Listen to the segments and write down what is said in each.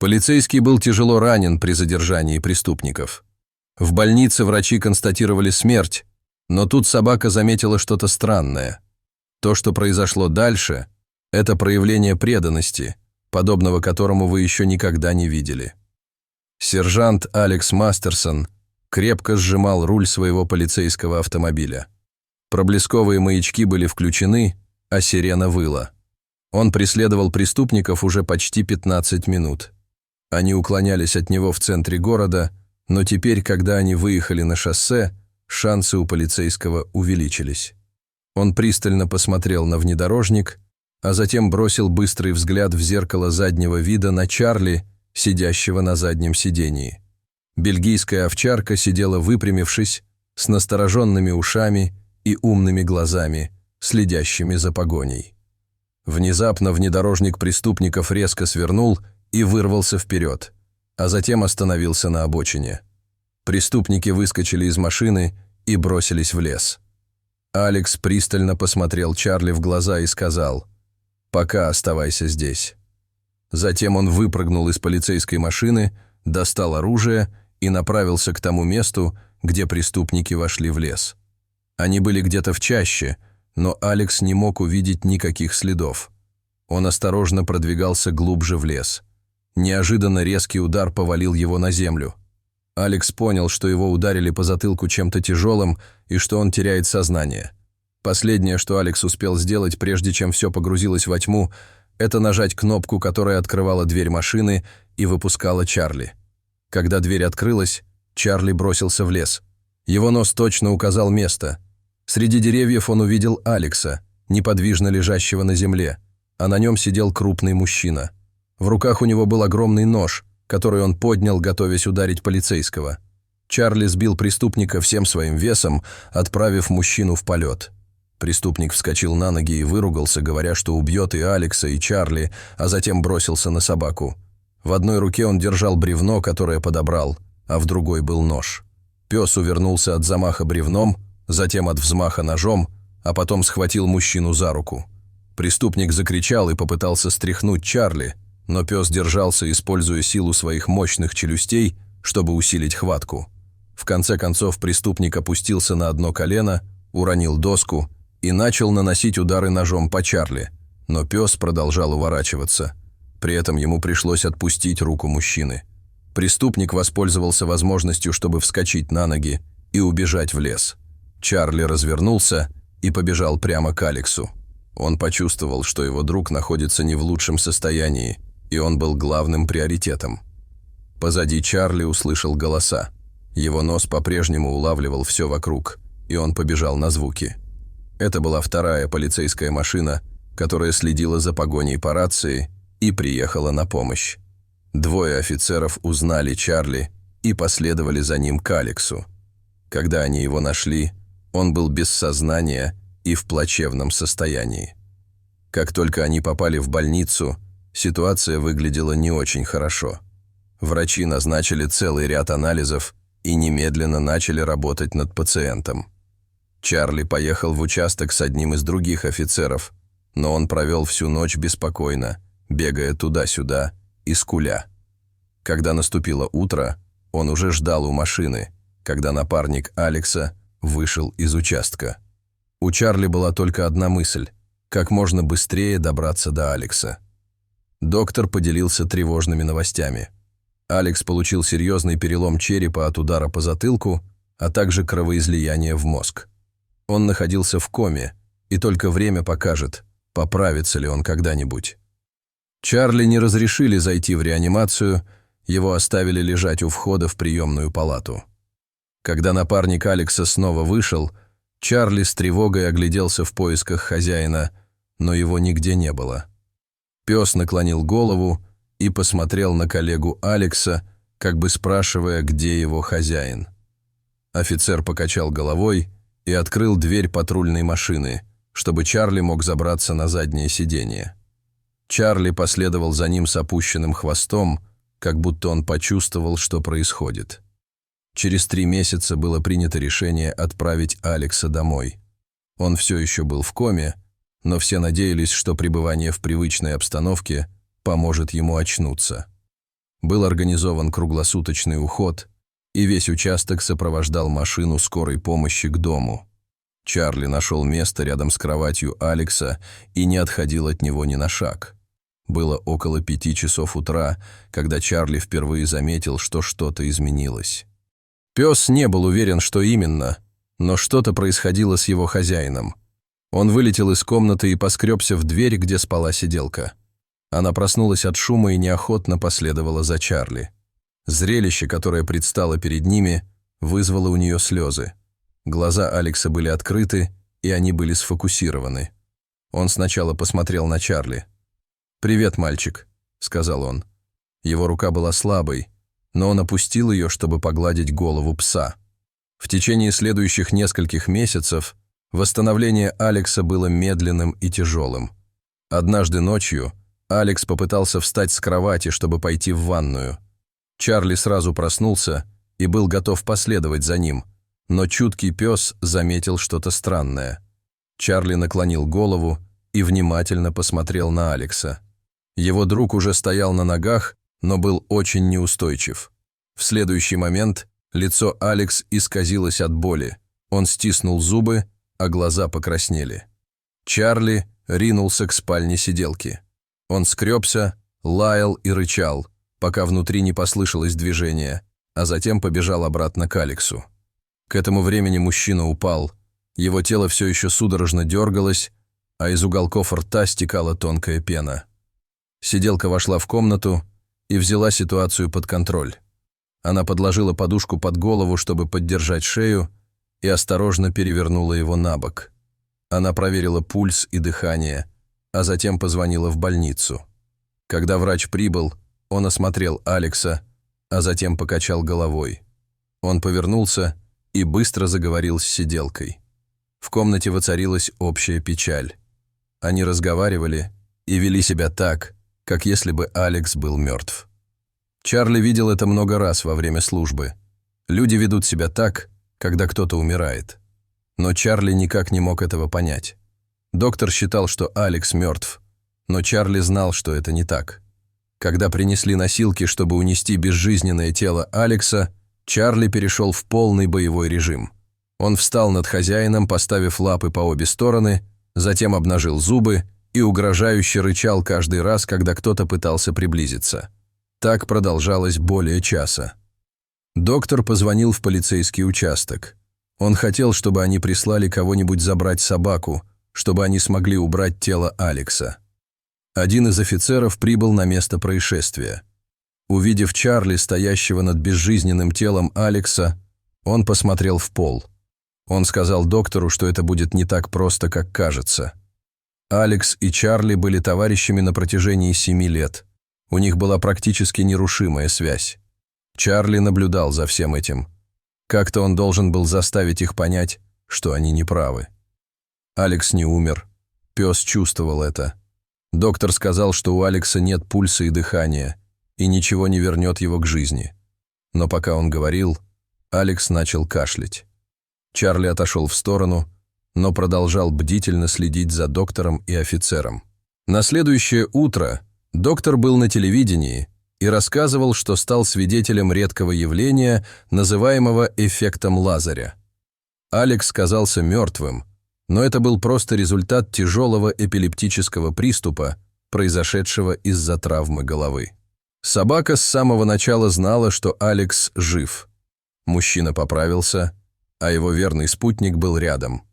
Полицейский был тяжело ранен при задержании преступников. В больнице врачи констатировали смерть, но тут собака заметила что-то странное. То, что произошло дальше, это проявление преданности, подобного которому вы еще никогда не видели. Сержант Алекс Мастерсон крепко сжимал руль своего полицейского автомобиля. Проблесковые маячки были включены, а сирена выла. Он преследовал преступников уже почти 15 минут. Они уклонялись от него в центре города, но теперь, когда они выехали на шоссе, шансы у полицейского увеличились. Он пристально посмотрел на внедорожник, а затем бросил быстрый взгляд в зеркало заднего вида на Чарли, сидящего на заднем сидении. Бельгийская овчарка сидела выпрямившись, с настороженными ушами и умными глазами, следящими за погоней. Внезапно внедорожник преступников резко свернул и вырвался вперед, а затем остановился на обочине. Преступники выскочили из машины и бросились в лес. Алекс пристально посмотрел Чарли в глаза и сказал: «Пока оставайся здесь». Затем он выпрыгнул из полицейской машины, достал оружие и направился к тому месту, где преступники вошли в лес. Они были где-то в чаще, но Алекс не мог увидеть никаких следов. Он осторожно продвигался глубже в лес. Неожиданно резкий удар повалил его на землю. Алекс понял, что его ударили по затылку чем-то тяжелым и что он теряет сознание. Последнее, что Алекс успел сделать, прежде чем все погрузилось во тьму, это нажать кнопку, которая открывала дверь машины и выпускала Чарли. Когда дверь открылась, Чарли бросился в лес. Его нос точно указал место. Среди деревьев он увидел Алекса, неподвижно лежащего на земле, а на нем сидел крупный мужчина. В руках у него был огромный нож, который он поднял, готовясь ударить полицейского. Чарли сбил преступника всем своим весом, отправив мужчину в полет. Преступник вскочил на ноги и выругался, говоря, что убьет и Алекса, и Чарли, а затем бросился на собаку. В одной руке он держал бревно, которое подобрал, а в другой был нож. Пес увернулся от замаха бревном, затем от взмаха ножом, а потом схватил мужчину за руку. Преступник закричал и попытался стряхнуть Чарли, но пес держался, используя силу своих мощных челюстей, чтобы усилить хватку. В конце концов преступник опустился на одно колено, уронил доску и начал наносить удары ножом по Чарли, но пес продолжал уворачиваться. При этом ему пришлось отпустить руку мужчины. Преступник воспользовался возможностью, чтобы вскочить на ноги и убежать в лес. Чарли развернулся и побежал прямо к Алексу. Он почувствовал, что его друг находится не в лучшем состоянии, и он был главным приоритетом. Позади Чарли услышал голоса. Его нос по-прежнему улавливал все вокруг, и он побежал на звуки. Это была вторая полицейская машина, которая следила за погоней по рации и приехала на помощь. Двое офицеров узнали Чарли и последовали за ним к Алексу. Когда они его нашли, он был без сознания и в плачевном состоянии. Как только они попали в больницу, ситуация выглядела не очень хорошо. Врачи назначили целый ряд анализов и немедленно начали работать над пациентом. Чарли поехал в участок с одним из других офицеров, но он провел всю ночь беспокойно, бегая туда-сюда и скуля. Когда наступило утро, он уже ждал у машины, когда напарник Алекса вышел из участка. У Чарли была только одна мысль – как можно быстрее добраться до Алекса. Доктор поделился тревожными новостями. Алекс получил серьезный перелом черепа от удара по затылку, а также кровоизлияние в мозг. Он находился в коме, и только время покажет, поправится ли он когда-нибудь. Чарли не разрешили зайти в реанимацию, его оставили лежать у входа в приемную палату. Когда напарник Алекса снова вышел, Чарли с тревогой огляделся в поисках хозяина, но его нигде не было. Пес наклонил голову и посмотрел на коллегу Алекса, как бы спрашивая, где его хозяин. Офицер покачал головой и открыл дверь патрульной машины, чтобы Чарли мог забраться на заднее сиденье. Чарли последовал за ним с опущенным хвостом, как будто он почувствовал, что происходит. Через 3 месяца было принято решение отправить Алекса домой. Он все еще был в коме, но все надеялись, что пребывание в привычной обстановке поможет ему очнуться. Был организован круглосуточный уход, и весь участок сопровождал машину скорой помощи к дому. Чарли нашел место рядом с кроватью Алекса и не отходил от него ни на шаг. Было около 5 часов утра, когда Чарли впервые заметил, что что-то изменилось. Пес не был уверен, что именно, но что-то происходило с его хозяином. Он вылетел из комнаты и поскребся в дверь, где спала сиделка. Она проснулась от шума и неохотно последовала за Чарли. Зрелище, которое предстало перед ними, вызвало у нее слезы. Глаза Алекса были открыты, и они были сфокусированы. Он сначала посмотрел на Чарли. «Привет, мальчик», — сказал он. Его рука была слабой, но он опустил ее, чтобы погладить голову пса. В течение следующих нескольких месяцев восстановление Алекса было медленным и тяжелым. Однажды ночью Алекс попытался встать с кровати, чтобы пойти в ванную. Чарли сразу проснулся и был готов последовать за ним, но чуткий пес заметил что-то странное. Чарли наклонил голову и внимательно посмотрел на Алекса. Его друг уже стоял на ногах, но был очень неустойчив. В следующий момент лицо Алекс исказилось от боли. Он стиснул зубы, а глаза покраснели. Чарли ринулся к спальне сиделки. Он скребся, лаял и рычал, пока внутри не послышалось движение, а затем побежал обратно к Алексу. К этому времени мужчина упал. Его тело все еще судорожно дергалось, а из уголков рта стекала тонкая пена. Сиделка вошла в комнату и взяла ситуацию под контроль. Она подложила подушку под голову, чтобы поддержать шею, и осторожно перевернула его на бок. Она проверила пульс и дыхание, а затем позвонила в больницу. Когда врач прибыл, он осмотрел Алекса, а затем покачал головой. Он повернулся и быстро заговорил с сиделкой. В комнате воцарилась общая печаль. Они разговаривали и вели себя так, как если бы Алекс был мертв. Чарли видел это много раз во время службы. Люди ведут себя так, когда кто-то умирает. Но Чарли никак не мог этого понять. Доктор считал, что Алекс мертв, но Чарли знал, что это не так. Когда принесли носилки, чтобы унести безжизненное тело Алекса, Чарли перешел в полный боевой режим. Он встал над хозяином, поставив лапы по обе стороны, затем обнажил зубы и угрожающе рычал каждый раз, когда кто-то пытался приблизиться. Так продолжалось более часа. Доктор позвонил в полицейский участок. Он хотел, чтобы они прислали кого-нибудь забрать собаку, чтобы они смогли убрать тело Алекса. Один из офицеров прибыл на место происшествия. Увидев Чарли, стоящего над безжизненным телом Алекса, он посмотрел в пол. Он сказал доктору, что это будет не так просто, как кажется. Алекс и Чарли были товарищами на протяжении 7 лет. У них была практически нерушимая связь. Чарли наблюдал за всем этим. Как-то он должен был заставить их понять, что они неправы. Алекс не умер. Пес чувствовал это. Доктор сказал, что у Алекса нет пульса и дыхания, и ничего не вернет его к жизни. Но пока он говорил, Алекс начал кашлять. Чарли отошел в сторону, но продолжал бдительно следить за доктором и офицером. На следующее утро доктор был на телевидении и рассказывал, что стал свидетелем редкого явления, называемого эффектом Лазаря. Алекс казался мертвым, но это был просто результат тяжелого эпилептического приступа, произошедшего из-за травмы головы. Собака с самого начала знала, что Алекс жив. Мужчина поправился, а его верный спутник был рядом.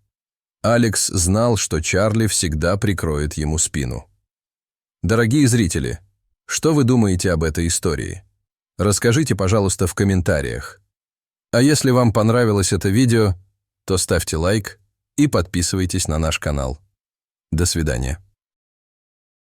Алекс знал, что Чарли всегда прикроет ему спину. Дорогие зрители, что вы думаете об этой истории? Расскажите, пожалуйста, в комментариях. А если вам понравилось это видео, то ставьте лайк и подписывайтесь на наш канал. До свидания.